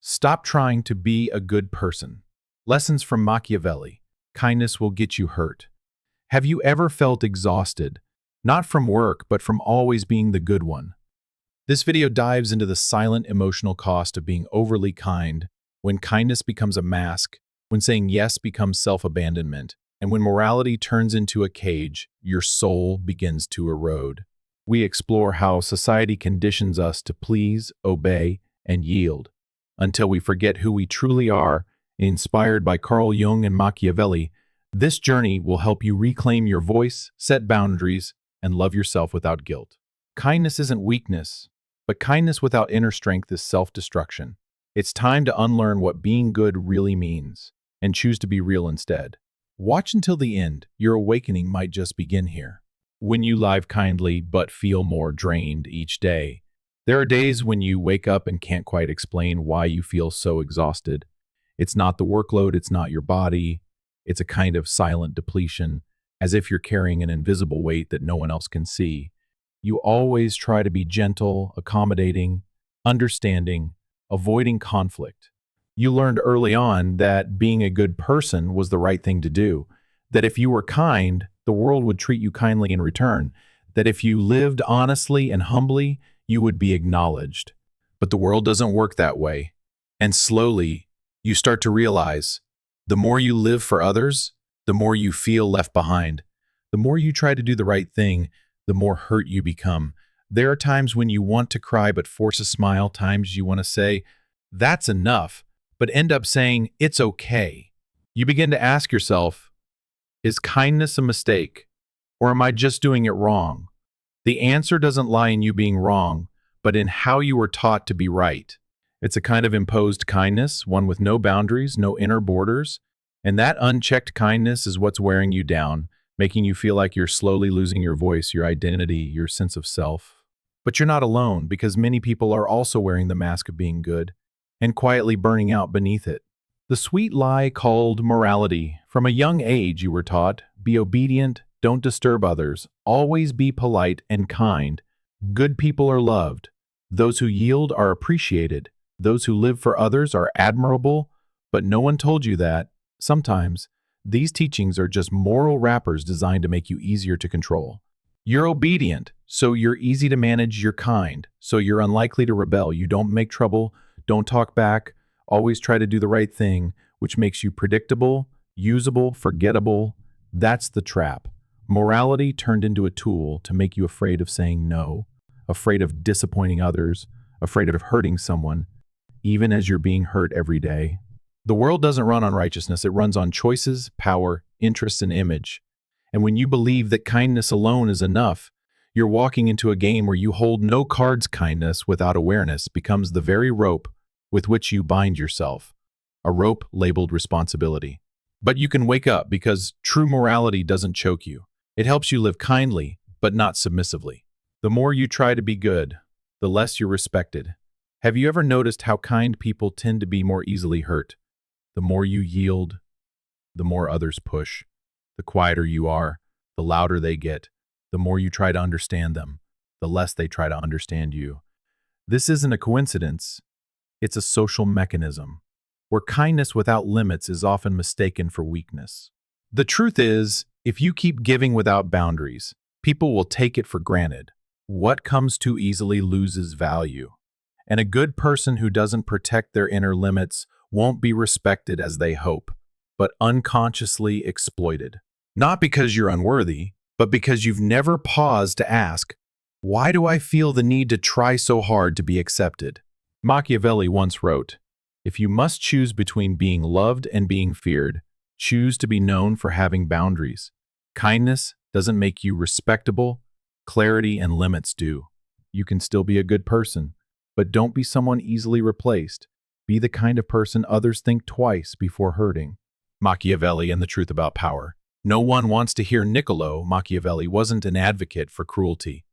Stop trying to be a good person. Lessons from Machiavelli. Kindness will get you hurt. Have you ever felt exhausted? Not from work, but from always being the good one. This video dives into the silent emotional cost of being overly kind, when kindness becomes a mask, when saying yes becomes self-abandonment, and when morality turns into a cage, your soul begins to erode. We explore how society conditions us to please, obey, and yield, until we forget who we truly are. Inspired by Carl Jung and Machiavelli, this journey will help you reclaim your voice, set boundaries, and love yourself without guilt. Kindness isn't weakness, but kindness without inner strength is self-destruction. It's time to unlearn what being good really means and choose to be real instead. Watch until the end. Your awakening might just begin here. When you live kindly but feel more drained each day, there are days when you wake up and can't quite explain why you feel so exhausted. It's not the workload, it's not your body. It's a kind of silent depletion, as if you're carrying an invisible weight that no one else can see. You always try to be gentle, accommodating, understanding, avoiding conflict. You learned early on that being a good person was the right thing to do, that if you were kind, the world would treat you kindly in return, that if you lived honestly and humbly, you would be acknowledged. But the world doesn't work that way. And slowly, you start to realize the more you live for others, the more you feel left behind. The more you try to do the right thing, the more hurt you become. There are times when you want to cry but force a smile, times you want to say, "That's enough," but end up saying, "It's okay." You begin to ask yourself, is kindness a mistake, or am I just doing it wrong? The answer doesn't lie in you being wrong, but in how you were taught to be right. It's a kind of imposed kindness, one with no boundaries, no inner borders, and that unchecked kindness is what's wearing you down, making you feel like you're slowly losing your voice, your identity, your sense of self. But you're not alone, because many people are also wearing the mask of being good and quietly burning out beneath it. The sweet lie called morality. From a young age, you were taught, be obedient, don't disturb others, always be polite and kind. Good people are loved. Those who yield are appreciated. Those who live for others are admirable. But no one told you that, sometimes, these teachings are just moral wrappers designed to make you easier to control. You're obedient, so you're easy to manage. You're kind, so you're unlikely to rebel. You don't make trouble, don't talk back, always try to do the right thing, which makes you predictable, usable, forgettable. That's the trap. Morality turned into a tool to make you afraid of saying no, afraid of disappointing others, afraid of hurting someone, even as you're being hurt every day. The world doesn't run on righteousness, it runs on choices, power, interests, and image. And when you believe that kindness alone is enough, you're walking into a game where you hold no cards. Kindness without awareness becomes the very rope with which you bind yourself, a rope labeled responsibility. But you can wake up, because true morality doesn't choke you. It helps you live kindly, but not submissively. The more you try to be good, the less you're respected. Have you ever noticed how kind people tend to be more easily hurt? The more you yield, the more others push. The quieter you are, the louder they get. The more you try to understand them, the less they try to understand you. This isn't a coincidence. It's a social mechanism, where kindness without limits is often mistaken for weakness. The truth is, if you keep giving without boundaries, people will take it for granted. What comes too easily loses value. And a good person who doesn't protect their inner limits won't be respected as they hope, but unconsciously exploited. Not because you're unworthy, but because you've never paused to ask, why do I feel the need to try so hard to be accepted? Machiavelli once wrote, if you must choose between being loved and being feared, choose to be known for having boundaries. Kindness doesn't make you respectable, clarity and limits do. You can still be a good person, but don't be someone easily replaced. Be the kind of person others think twice before hurting. Machiavelli and the truth about power. No one wants to hear Niccolo Machiavelli wasn't an advocate for cruelty.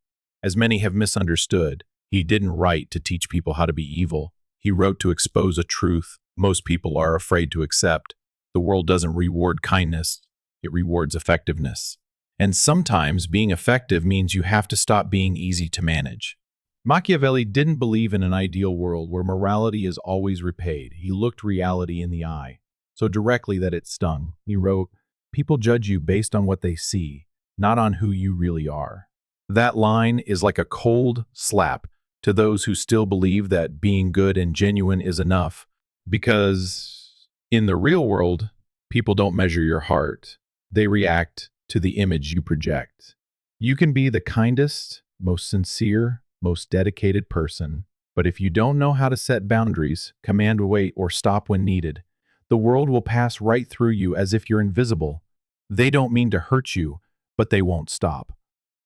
As many have misunderstood, he didn't write to teach people how to be evil. He wrote to expose a truth most people are afraid to accept. The world doesn't reward kindness, it rewards effectiveness. And sometimes being effective means you have to stop being easy to manage. Machiavelli didn't believe in an ideal world where morality is always repaid. He looked reality in the eye, so directly that it stung. He wrote, "People judge you based on what they see, not on who you really are." That line is like a cold slap to those who still believe that being good and genuine is enough, because in the real world, people don't measure your heart. They react to the image you project. You can be the kindest, most sincere, most dedicated person, but if you don't know how to set boundaries, command weight, or stop when needed, the world will pass right through you as if you're invisible. They don't mean to hurt you, but they won't stop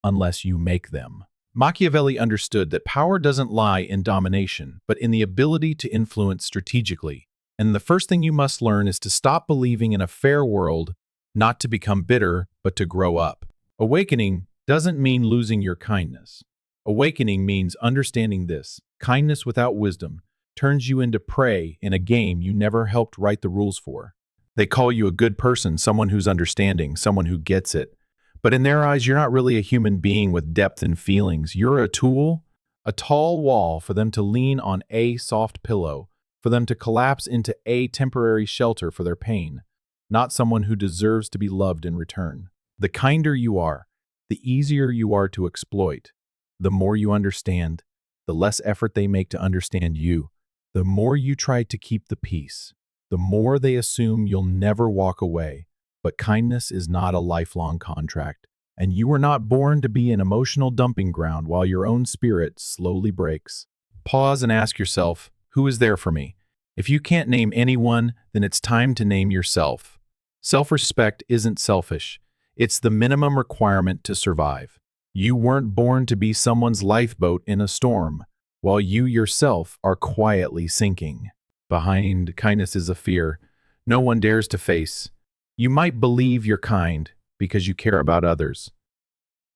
unless you make them. Machiavelli understood that power doesn't lie in domination, but in the ability to influence strategically. And the first thing you must learn is to stop believing in a fair world, not to become bitter, but to grow up. Awakening doesn't mean losing your kindness. Awakening means understanding this. Kindness without wisdom turns you into prey in a game you never helped write the rules for. They call you a good person, someone who's understanding, someone who gets it. But in their eyes, you're not really a human being with depth and feelings. You're a tool, a tall wall for them to lean on, a soft pillow, for them to collapse into a temporary shelter for their pain, not someone who deserves to be loved in return. The kinder you are, the easier you are to exploit. The more you understand, the less effort they make to understand you. The more you try to keep the peace, the more they assume you'll never walk away. But kindness is not a lifelong contract, and you were not born to be an emotional dumping ground while your own spirit slowly breaks. Pause and ask yourself, who is there for me? If you can't name anyone, then it's time to name yourself. Self-respect isn't selfish. It's the minimum requirement to survive. You weren't born to be someone's lifeboat in a storm, while you yourself are quietly sinking. Behind kindness is a fear no one dares to face. You might believe you're kind because you care about others.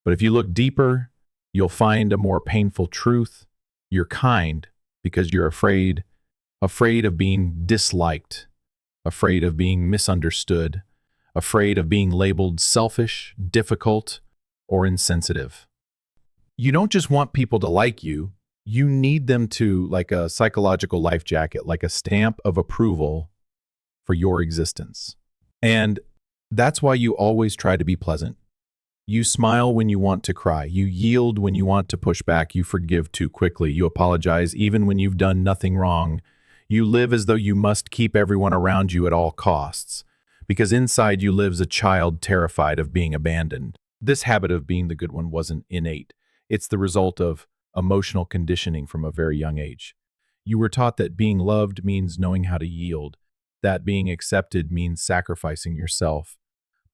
But if you look deeper, you'll find a more painful truth. You're kind because you're afraid of being disliked, afraid of being misunderstood, afraid of being labeled selfish, difficult, or insensitive. You don't just want people to like you, you need them to, like a psychological life jacket, like a stamp of approval for your existence. And that's why you always try to be pleasant. You smile when you want to cry. You yield when you want to push back. You forgive too quickly. You apologize even when you've done nothing wrong. You live as though you must keep everyone around you at all costs, because inside you lives a child terrified of being abandoned. This habit of being the good one wasn't innate. It's the result of emotional conditioning from a very young age. You were taught that being loved means knowing how to yield, that being accepted means sacrificing yourself.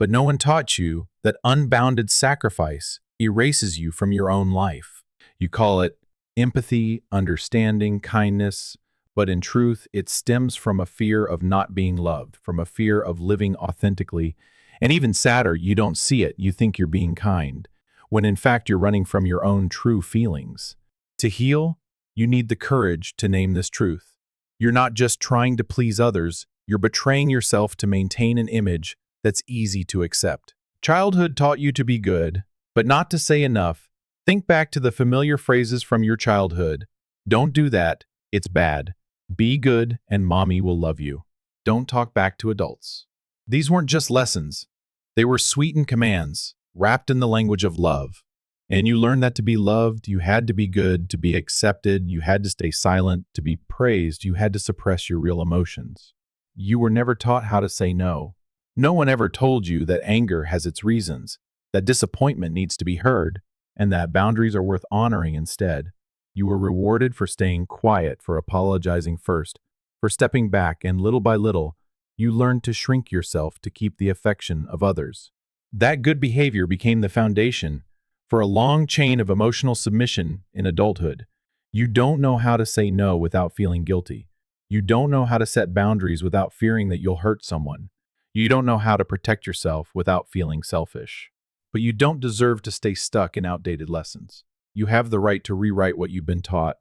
But no one taught you that unbounded sacrifice erases you from your own life. You call it empathy, understanding, kindness, but in truth, it stems from a fear of not being loved, from a fear of living authentically. And even sadder, you don't see it. You think you're being kind, when in fact you're running from your own true feelings. To heal, you need the courage to name this truth. You're not just trying to please others, you're betraying yourself to maintain an image that's easy to accept. Childhood taught you to be good, but not to say enough. Think back to the familiar phrases from your childhood. Don't do that, it's bad. Be good and mommy will love you. Don't talk back to adults. These weren't just lessons. They were sweetened commands, wrapped in the language of love. And you learned that to be loved, you had to be good. To be accepted, you had to stay silent. To be praised, you had to suppress your real emotions. You were never taught how to say no. No one ever told you that anger has its reasons, that disappointment needs to be heard, and that boundaries are worth honoring instead. You were rewarded for staying quiet, for apologizing first, for stepping back, and little by little, you learned to shrink yourself to keep the affection of others. That good behavior became the foundation for a long chain of emotional submission in adulthood. You don't know how to say no without feeling guilty. You don't know how to set boundaries without fearing that you'll hurt someone. You don't know how to protect yourself without feeling selfish. But you don't deserve to stay stuck in outdated lessons. You have the right to rewrite what you've been taught.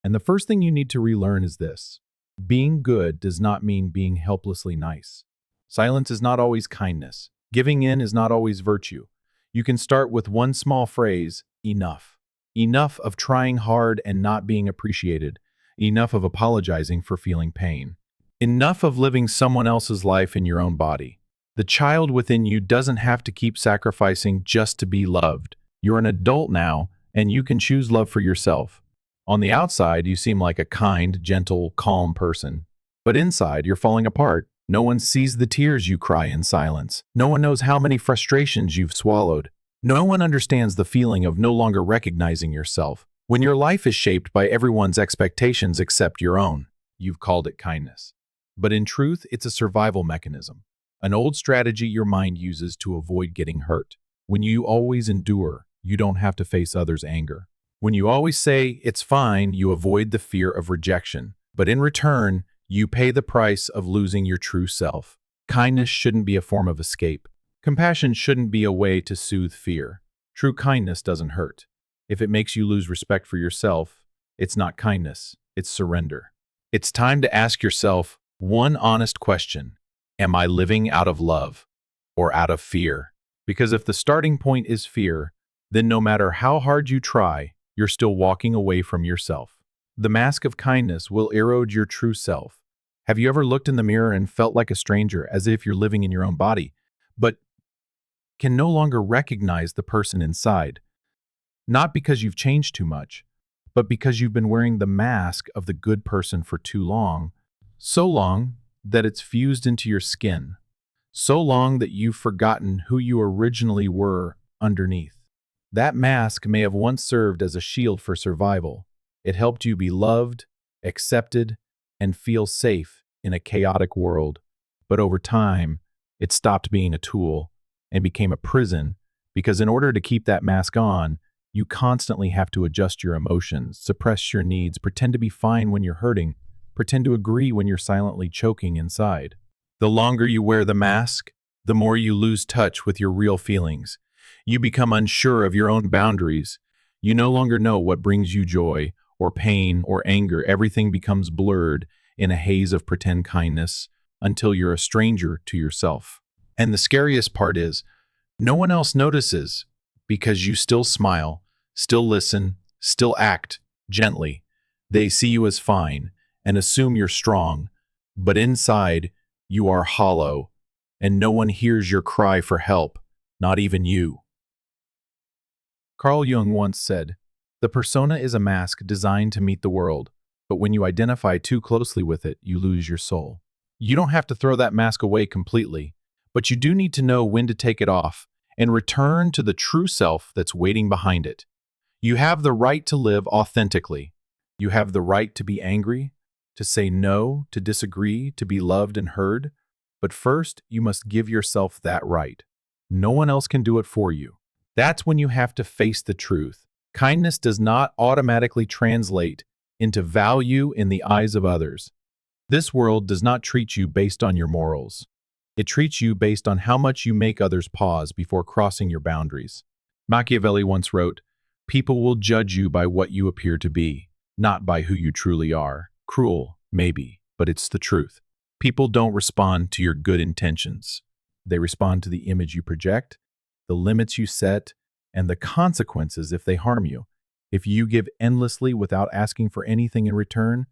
And the first thing you need to relearn is this. Being good does not mean being helplessly nice. Silence is not always kindness. Giving in is not always virtue. You can start with one small phrase, enough. Enough of trying hard and not being appreciated. Enough of apologizing for feeling pain. Enough of living someone else's life in your own body. The child within you doesn't have to keep sacrificing just to be loved. You're an adult now, and you can choose love for yourself. On the outside, you seem like a kind, gentle, calm person. But inside, you're falling apart. No one sees the tears you cry in silence. No one knows how many frustrations you've swallowed. No one understands the feeling of no longer recognizing yourself. When your life is shaped by everyone's expectations except your own, you've called it kindness. But in truth, it's a survival mechanism. An old strategy your mind uses to avoid getting hurt. When you always endure, you don't have to face others' anger. When you always say, it's fine, you avoid the fear of rejection. But in return, you pay the price of losing your true self. Kindness shouldn't be a form of escape. Compassion shouldn't be a way to soothe fear. True kindness doesn't hurt. If it makes you lose respect for yourself, it's not kindness, it's surrender. It's time to ask yourself one honest question. Am I living out of love or out of fear? Because if the starting point is fear, then no matter how hard you try, you're still walking away from yourself. The mask of kindness will erode your true self. Have you ever looked in the mirror and felt like a stranger, as if you're living in your own body, but can no longer recognize the person inside? Not because you've changed too much, but because you've been wearing the mask of the good person for too long, so long that it's fused into your skin, so long that you've forgotten who you originally were underneath. That mask may have once served as a shield for survival. It helped you be loved, accepted, and feel safe in a chaotic world. But over time, it stopped being a tool and became a prison, because in order to keep that mask on, you constantly have to adjust your emotions, suppress your needs, pretend to be fine when you're hurting, pretend to agree when you're silently choking inside. The longer you wear the mask, the more you lose touch with your real feelings. You become unsure of your own boundaries. You no longer know what brings you joy, or pain, or anger. Everything becomes blurred in a haze of pretend kindness until you're a stranger to yourself. And the scariest part is, no one else notices because you still smile, still listen, still act gently. They see you as fine and assume you're strong, but inside you are hollow, and no one hears your cry for help, not even you. Carl Jung once said, "The persona is a mask designed to meet the world, but when you identify too closely with it, you lose your soul." You don't have to throw that mask away completely, but you do need to know when to take it off and return to the true self that's waiting behind it. You have the right to live authentically. You have the right to be angry, to say no, to disagree, to be loved and heard. But first, you must give yourself that right. No one else can do it for you. That's when you have to face the truth. Kindness does not automatically translate into value in the eyes of others. This world does not treat you based on your morals. It treats you based on how much you make others pause before crossing your boundaries. Machiavelli once wrote, "People will judge you by what you appear to be, not by who you truly are." Cruel, maybe, but it's the truth. People don't respond to your good intentions. They respond to the image you project, the limits you set, and the consequences if they harm you. If you give endlessly without asking for anything in return,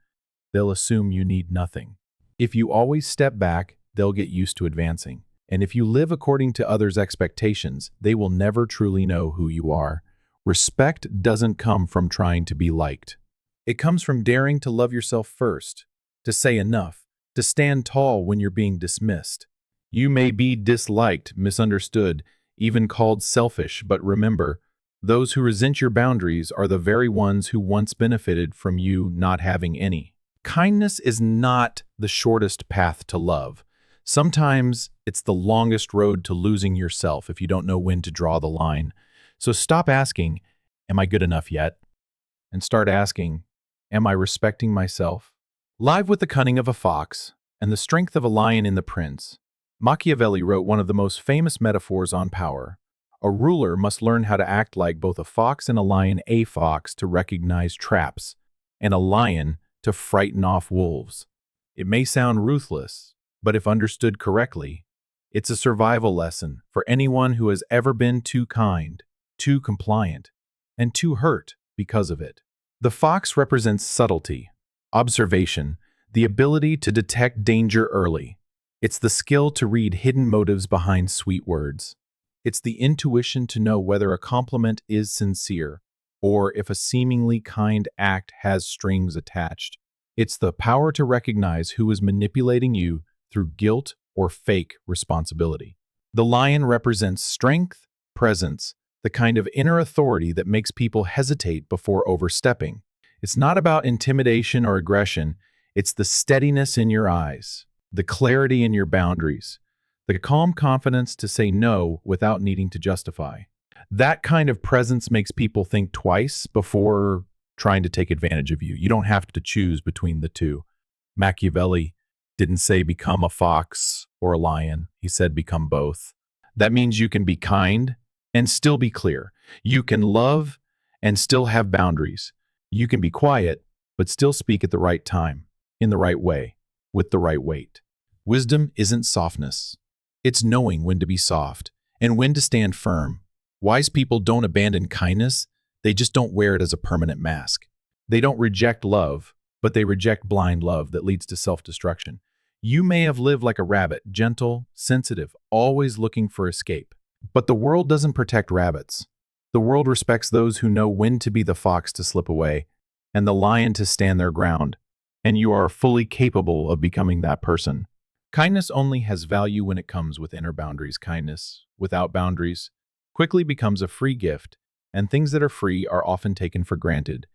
they'll assume you need nothing. If you always step back, they'll get used to advancing. And if you live according to others' expectations, they will never truly know who you are. Respect doesn't come from trying to be liked. It comes from daring to love yourself first, to say enough, to stand tall when you're being dismissed. You may be disliked, misunderstood, even called selfish, but remember, those who resent your boundaries are the very ones who once benefited from you not having any. Kindness is not the shortest path to love. Sometimes it's the longest road to losing yourself if you don't know when to draw the line. So stop asking, "Am I good enough yet?" and start asking, "Am I respecting myself?" Live with the cunning of a fox and the strength of a lion in The Prince, Machiavelli wrote one of the most famous metaphors on power. A ruler must learn how to act like both a fox and a lion, a fox to recognize traps, and a lion to frighten off wolves. It may sound ruthless, but if understood correctly, it's a survival lesson for anyone who has ever been too kind, too compliant, and too hurt. because of it. The fox represents subtlety, observation, the ability to detect danger early. It's the skill to read hidden motives behind sweet words. It's the intuition to know whether a compliment is sincere or if a seemingly kind act has strings attached. It's the power to recognize who is manipulating you through guilt or fake responsibility. The lion represents strength, presence, the kind of inner authority that makes people hesitate before overstepping. It's not about intimidation or aggression, it's the steadiness in your eyes, the clarity in your boundaries, the calm confidence to say no without needing to justify. That kind of presence makes people think twice before trying to take advantage of you. You don't have to choose between the two. Machiavelli didn't say become a fox or a lion. He said become both. That means you can be kind and still be clear. You can love and still have boundaries. You can be quiet, but still speak at the right time, in the right way, with the right weight. Wisdom isn't softness. It's knowing when to be soft and when to stand firm. Wise people don't abandon kindness, they just don't wear it as a permanent mask. They don't reject love, but they reject blind love that leads to self-destruction. You may have lived like a rabbit, gentle, sensitive, always looking for escape. But the world doesn't protect rabbits. The world respects those who know when to be the fox to slip away and the lion to stand their ground. And you are fully capable of becoming that person. Kindness only has value when it comes with inner boundaries. Kindness, without boundaries, quickly becomes a free gift, and things that are free are often taken for granted.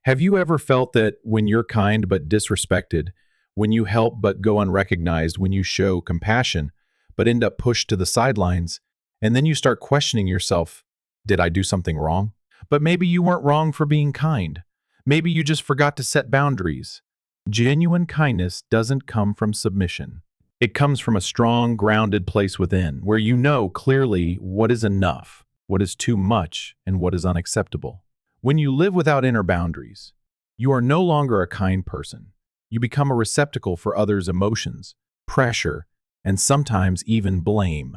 Have you ever felt that when you're kind but disrespected, when you help but go unrecognized, when you show compassion but end up pushed to the sidelines, and then you start questioning yourself, did I do something wrong? But maybe you weren't wrong for being kind. Maybe you just forgot to set boundaries. Genuine kindness doesn't come from submission. It comes from a strong, grounded place within, where you know clearly what is enough, what is too much, and what is unacceptable. When you live without inner boundaries, you are no longer a kind person. You become a receptacle for others' emotions, pressure, and sometimes even blame.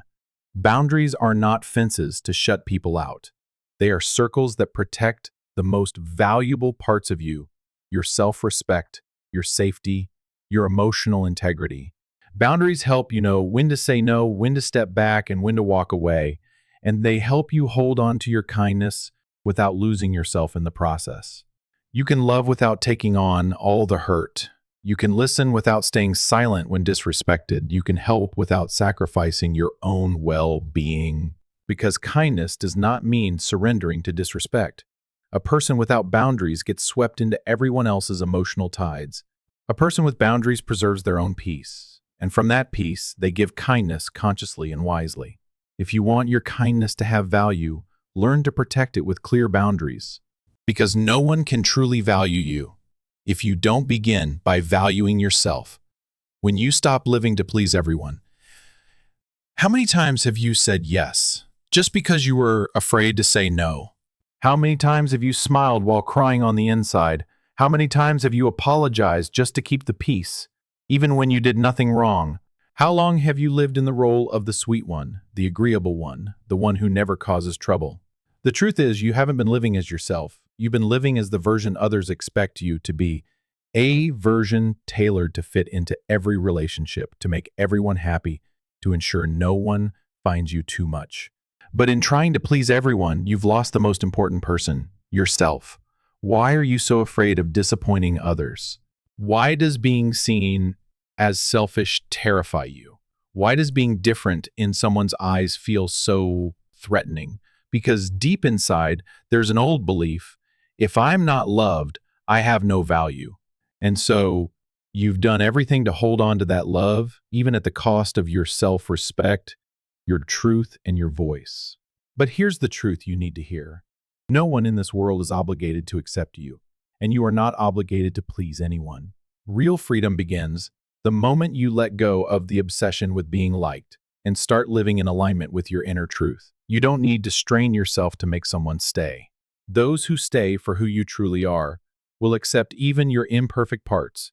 Boundaries are not fences to shut people out. They are circles that protect the most valuable parts of you, your self-respect, your safety, your emotional integrity. Boundaries help you know when to say no, when to step back, and when to walk away, and they help you hold on to your kindness without losing yourself in the process. You can love without taking on all the hurt. You can listen without staying silent when disrespected. You can help without sacrificing your own well-being. Because kindness does not mean surrendering to disrespect. A person without boundaries gets swept into everyone else's emotional tides. A person with boundaries preserves their own peace. And from that peace, they give kindness consciously and wisely. If you want your kindness to have value, learn to protect it with clear boundaries. Because no one can truly value you if you don't begin by valuing yourself. When you stop living to please everyone, how many times have you said yes just because you were afraid to say no? How many times have you smiled while crying on the inside? How many times have you apologized just to keep the peace, even when you did nothing wrong? How long have you lived in the role of the sweet one, the agreeable one, the one who never causes trouble? The truth is, you haven't been living as yourself. You've been living as the version others expect you to be, a version tailored to fit into every relationship, to make everyone happy, to ensure no one finds you too much. But in trying to please everyone, you've lost the most important person, yourself. Why are you so afraid of disappointing others? Why does being seen as selfish terrify you? Why does being different in someone's eyes feel so threatening? Because deep inside, there's an old belief, if I'm not loved, I have no value. And so you've done everything to hold on to that love, even at the cost of your self-respect, your truth, and your voice. But here's the truth you need to hear. No one in this world is obligated to accept you, and you are not obligated to please anyone. Real freedom begins the moment you let go of the obsession with being liked and start living in alignment with your inner truth. You don't need to strain yourself to make someone stay. Those who stay for who you truly are will accept even your imperfect parts,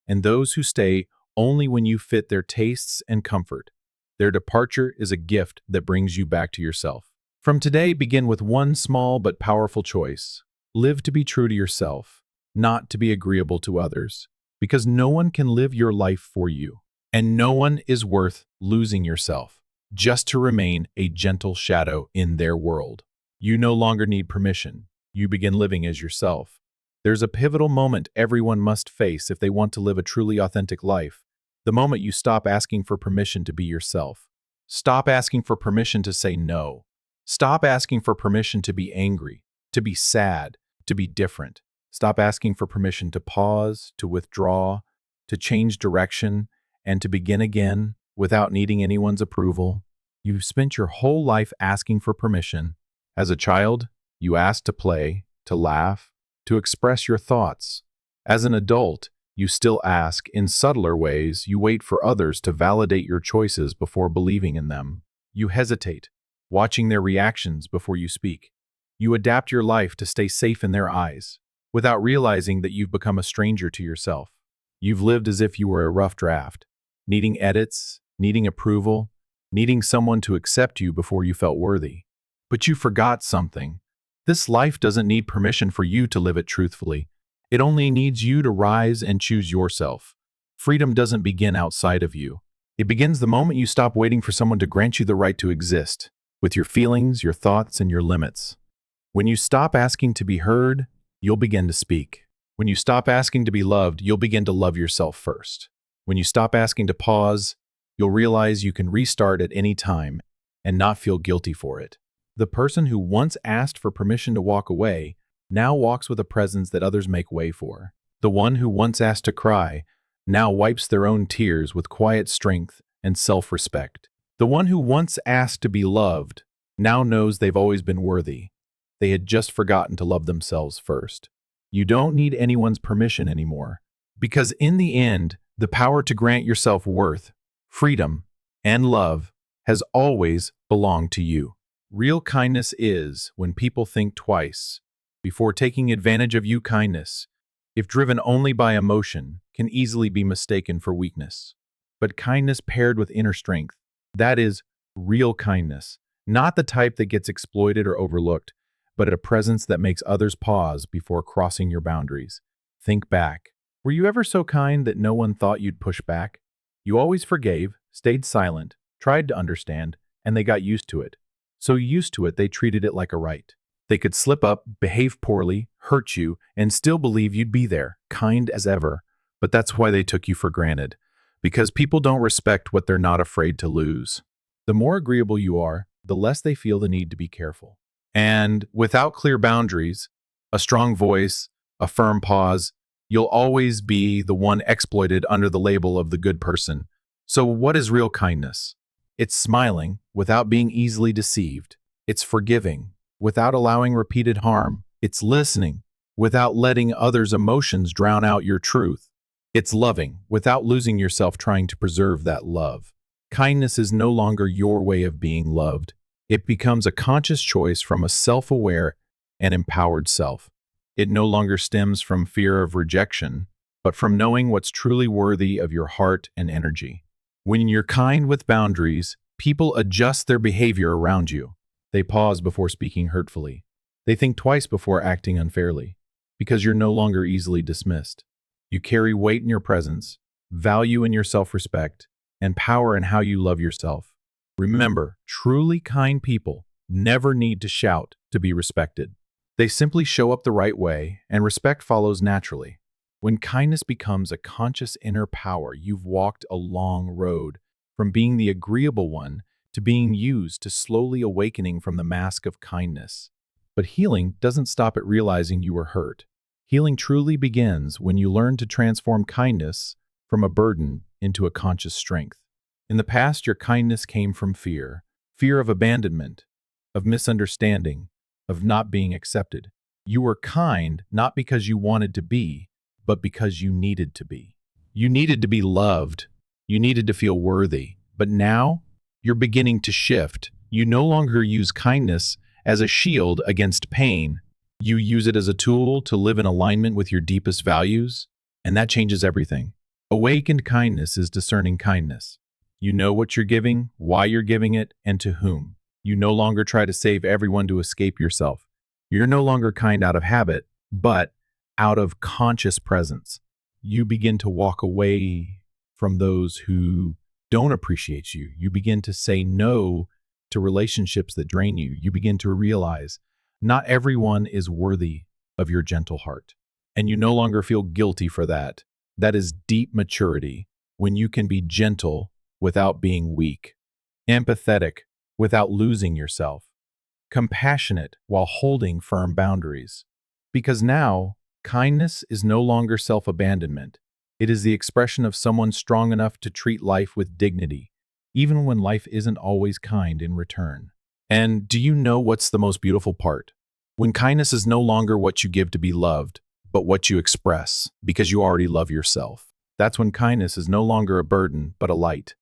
and those who stay only when you fit their tastes and comfort. Their departure is a gift that brings you back to yourself. From today, begin with one small but powerful choice. Live to be true to yourself, not to be agreeable to others, because no one can live your life for you, and no one is worth losing yourself just to remain a gentle shadow in their world. You no longer need permission. You begin living as yourself. There's a pivotal moment everyone must face if they want to live a truly authentic life. The moment you stop asking for permission to be yourself. Stop asking for permission to say no. Stop asking for permission to be angry, to be sad, to be different. Stop asking for permission to pause, to withdraw, to change direction, and to begin again without needing anyone's approval. You've spent your whole life asking for permission. As a child, you asked to play, to laugh, to express your thoughts. As an adult, you still ask in subtler ways. You wait for others to validate your choices before believing in them. You hesitate, watching their reactions before you speak. You adapt your life to stay safe in their eyes, without realizing that you've become a stranger to yourself. You've lived as if you were a rough draft, needing edits, needing approval, needing someone to accept you before you felt worthy. But you forgot something. This life doesn't need permission for you to live it truthfully. It only needs you to rise and choose yourself. Freedom doesn't begin outside of you. It begins the moment you stop waiting for someone to grant you the right to exist, with your feelings, your thoughts, and your limits. When you stop asking to be heard, you'll begin to speak. When you stop asking to be loved, you'll begin to love yourself first. When you stop asking to pause, you'll realize you can restart at any time and not feel guilty for it. The person who once asked for permission to walk away now walks with a presence that others make way for. The one who once asked to cry now wipes their own tears with quiet strength and self-respect. The one who once asked to be loved now knows they've always been worthy. They had just forgotten to love themselves first. You don't need anyone's permission anymore, because in the end, the power to grant yourself worth, freedom, and love has always belonged to you. Real kindness is when people think twice before taking advantage of you. Kindness, if driven only by emotion, can easily be mistaken for weakness. But kindness paired with inner strength, that is real kindness, not the type that gets exploited or overlooked, but a presence that makes others pause before crossing your boundaries. Think back. Were you ever so kind that no one thought you'd push back? You always forgave, stayed silent, tried to understand, and they got used to it. So used to it, they treated it like a right. They could slip up, behave poorly, hurt you, and still believe you'd be there, kind as ever. But that's why they took you for granted. Because people don't respect what they're not afraid to lose. The more agreeable you are, the less they feel the need to be careful. And without clear boundaries, a strong voice, a firm pause, you'll always be the one exploited under the label of the good person. So what is real kindness? It's smiling without being easily deceived. It's forgiving without allowing repeated harm. It's listening without letting others' emotions drown out your truth. It's loving without losing yourself trying to preserve that love. Kindness is no longer your way of being loved. It becomes a conscious choice from a self-aware and empowered self. It no longer stems from fear of rejection, but from knowing what's truly worthy of your heart and energy. When you're kind with boundaries, people adjust their behavior around you. They pause before speaking hurtfully. They think twice before acting unfairly, because you're no longer easily dismissed. You carry weight in your presence, value in your self-respect, and power in how you love yourself. Remember, truly kind people never need to shout to be respected. They simply show up the right way, and respect follows naturally. When kindness becomes a conscious inner power, you've walked a long road from being the agreeable one to being used to slowly awakening from the mask of kindness. But healing doesn't stop at realizing you were hurt. Healing truly begins when you learn to transform kindness from a burden into a conscious strength. In the past, your kindness came from fear of abandonment, of misunderstanding, of not being accepted. You were kind not because you wanted to be, but because you needed to be. You needed to be loved. You needed to feel worthy. But now, you're beginning to shift. You no longer use kindness as a shield against pain. You use it as a tool to live in alignment with your deepest values, and that changes everything. Awakened kindness is discerning kindness. You know what you're giving, why you're giving it, and to whom. You no longer try to save everyone to escape yourself. You're no longer kind out of habit, but out of conscious presence. You begin to walk away from those who don't appreciate you. You begin to say no to relationships that drain you. You begin to realize not everyone is worthy of your gentle heart. And you no longer feel guilty for that. That is deep maturity when you can be gentle without being weak, empathetic without losing yourself, compassionate while holding firm boundaries. Because now, kindness is no longer self-abandonment. It is the expression of someone strong enough to treat life with dignity, even when life isn't always kind in return. And do you know what's the most beautiful part? When kindness is no longer what you give to be loved, but what you express because you already love yourself. That's when kindness is no longer a burden, but a light.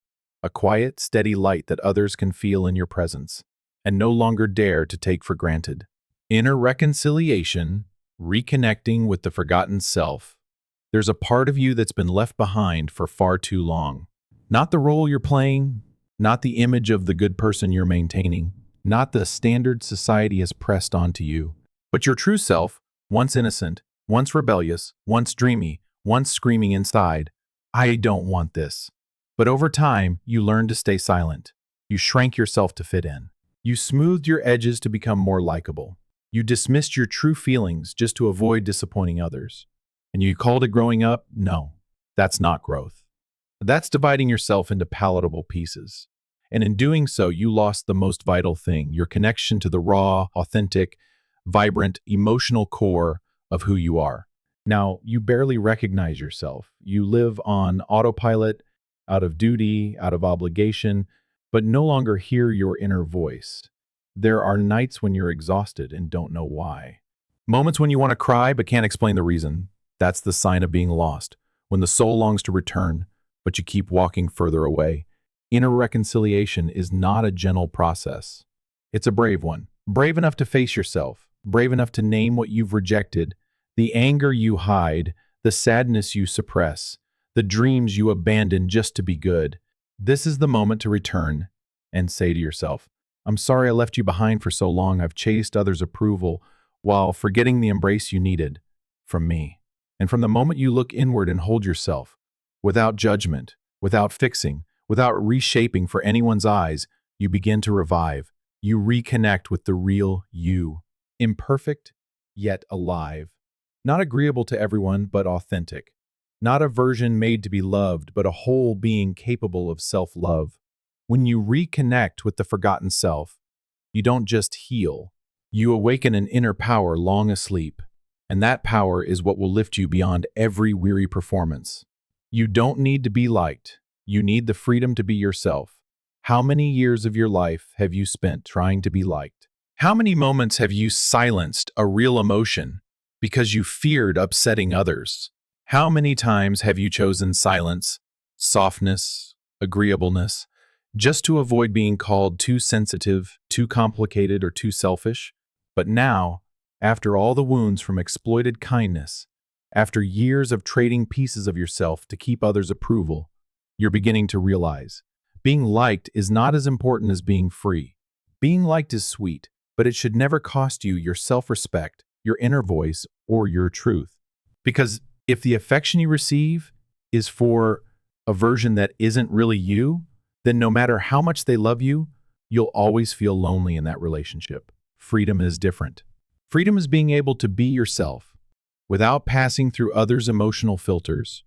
A quiet, steady light that others can feel in your presence and no longer dare to take for granted. Inner reconciliation, reconnecting with the forgotten self. There's a part of you that's been left behind for far too long. Not the role you're playing, not the image of the good person you're maintaining, not the standard society has pressed onto you, but your true self, once innocent, once rebellious, once dreamy, once screaming inside, "I don't want this." But over time, you learned to stay silent. You shrank yourself to fit in. You smoothed your edges to become more likable. You dismissed your true feelings just to avoid disappointing others. And you called it growing up? No, that's not growth. That's dividing yourself into palatable pieces. And in doing so, you lost the most vital thing, your connection to the raw, authentic, vibrant, emotional core of who you are. Now, you barely recognize yourself. You live on autopilot, out of duty, out of obligation, but no longer hear your inner voice. There are nights when you're exhausted and don't know why. Moments when you want to cry but can't explain the reason. That's the sign of being lost, when the soul longs to return, but you keep walking further away. Inner reconciliation is not a gentle process. It's a brave one. Brave enough to face yourself, brave enough to name what you've rejected, the anger you hide, the sadness you suppress, the dreams you abandon just to be good. This is the moment to return and say to yourself, "I'm sorry I left you behind for so long. I've chased others' approval while forgetting the embrace you needed from me." And from the moment you look inward and hold yourself, without judgment, without fixing, without reshaping for anyone's eyes, you begin to revive. You reconnect with the real you, imperfect yet alive. Not agreeable to everyone, but authentic. Not a version made to be loved, but a whole being capable of self-love. When you reconnect with the forgotten self, you don't just heal. You awaken an inner power long asleep, and that power is what will lift you beyond every weary performance. You don't need to be liked. You need the freedom to be yourself. How many years of your life have you spent trying to be liked? How many moments have you silenced a real emotion because you feared upsetting others? How many times have you chosen silence, softness, agreeableness, just to avoid being called too sensitive, too complicated, or too selfish? But now, after all the wounds from exploited kindness, after years of trading pieces of yourself to keep others' approval, you're beginning to realize being liked is not as important as being free. Being liked is sweet, but it should never cost you your self-respect, your inner voice, or your truth. Because if the affection you receive is for a version that isn't really you, then no matter how much they love you, you'll always feel lonely in that relationship. Freedom is different. Freedom is being able to be yourself without passing through others' emotional filters.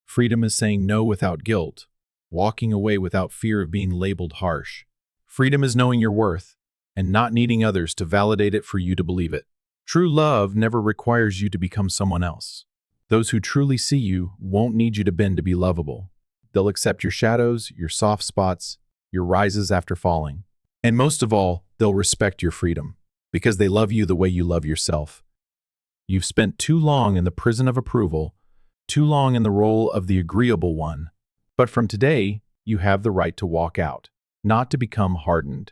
Freedom is saying no without guilt, walking away without fear of being labeled harsh. Freedom is knowing your worth and not needing others to validate it for you to believe it. True love never requires you to become someone else. Those who truly see you won't need you to bend to be lovable. They'll accept your shadows, your soft spots, your rises after falling. And most of all, they'll respect your freedom because they love you the way you love yourself. You've spent too long in the prison of approval, too long in the role of the agreeable one. But from today, you have the right to walk out, not to become hardened,